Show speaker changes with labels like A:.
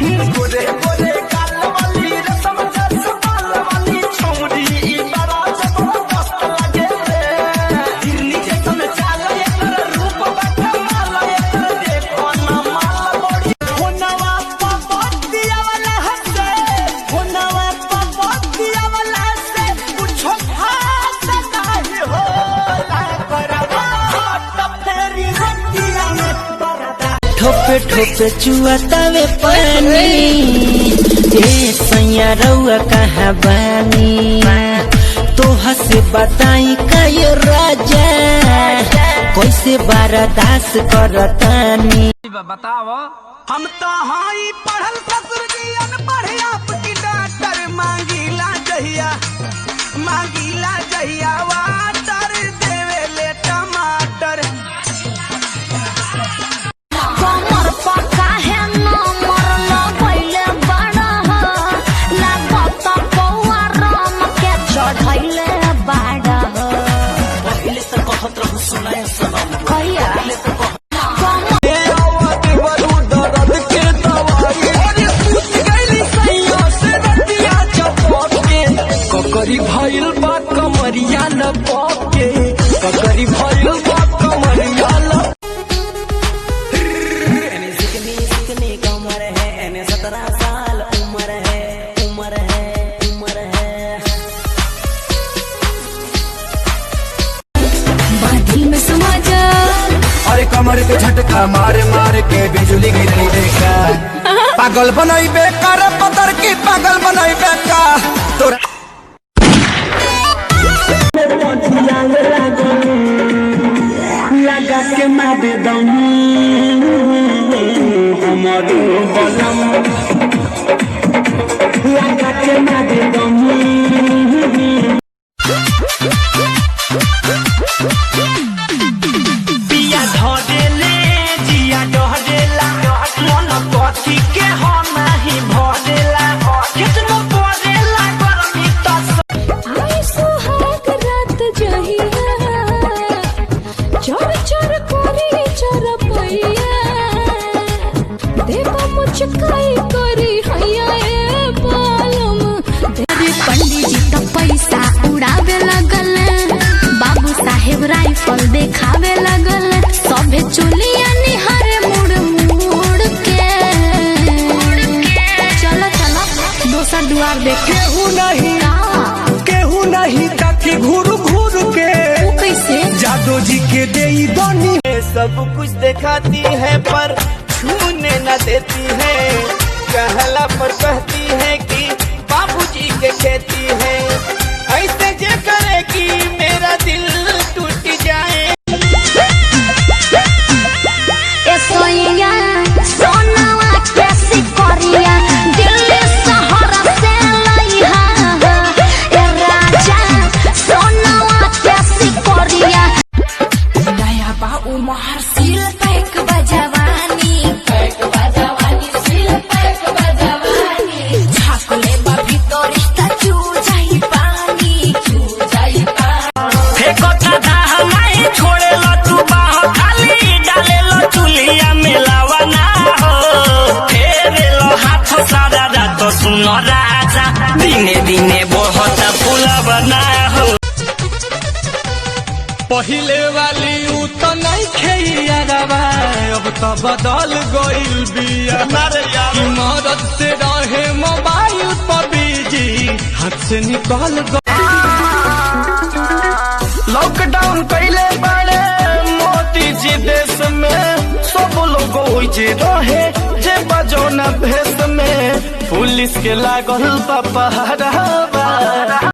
A: गोरे गोरे गाल वाली रसम जस बाल वाली छौरी ई बड़ा जबरदस्त लगे रे। हिरनी जैसन चाल एकर रूप बकमाल एकर देखो ना माल बड़ी। होनवा पपतिया वाला हसे होनवा पपतिया वाला हसे कुछ खास नहीं होला करवा त फेरी रतिया में बरदा।
B: ठोपे ठोपे चुआतावे पानी ए सैया रउआ कहाँ बानी तोहा से बताई का ये राजा कैसे बर्दाश्त करतानी
C: बताओ।
A: हम तो हाई पढ़ल ससुर जी अनपढ़ आपकी डॉक्टर मांगीला जहिया वाटर देवे ले टमाटर।
D: कमर पक्का है नंबर लगैले बड़ा लागत पौआ राम के चढ़ैले बड़ा
A: पहले से कहत रहू सुनाए सनम
D: कहिया
A: ककरी भइल बा कमरिया न पके ककरी भइल बा कमरिया न।
B: एने सिकनी कमर है एने 17 साल उम्र है
D: बादल में समा जा।
A: अरे कमर पे झटका मार मार के बिजली गिरई देखा पागल बनई बेकार पतर की पागल बनई बेका तोरा लगा के मार दम हमर बलम लगा के मार दम। पिया धरेले जिया डहरेला मन कथी के हम नहीं भरेला कितना परेला गर्मी त
D: आई सुहाग रात जहिया चोर चोर कोरी चरपैया देवा मुचकाई करी हैया ए बालम। देवी पंडित जी तो पैसा उड़ावे लगल बाबू साहेब राइफल देखावे लगल सबे चुलिया निहारे मुड़ मुड़ के चलो चलो दोसर दुआर देखे।
A: केहू नहीं ताकि घूर घूर के
D: कैसे
A: जादू जी के देई दोनी सब कुछ दिखाती है पर छूने न देती है कहला पर कहती है कि बाबूजी के खेती है ऐसे जे करे कि मेरा दिल टूट जाए।
D: ए सोइया सोनावा कैसी करिया दिल्ली शहर से लइहा ए राजा सोनावा कैसी करिया नया बा उमर सिल पैक बजवानी सिल पैक बजवानी झाकले बा भीतर रिश्ता चू जाई पानी
A: फेंको था हमारे छोड़े लो तू बाह खाली डाले लो चूल्हिया में लावा ना हो फेरे लो हाथ सारा रात सुनो राजा दिने दिने बहुत फूला बना हो। पहिले वाली उ तो नहीं खेइया रवा अब तो बदल गइल बिया मदद से रहे मोबाइल पर बिजी हाथ से निकल लॉकडाउन कैले बड़े मोदी जी देश में सब लोग ओइजे रहे जे बजो न भेष में पुलिस के लागल पहरा।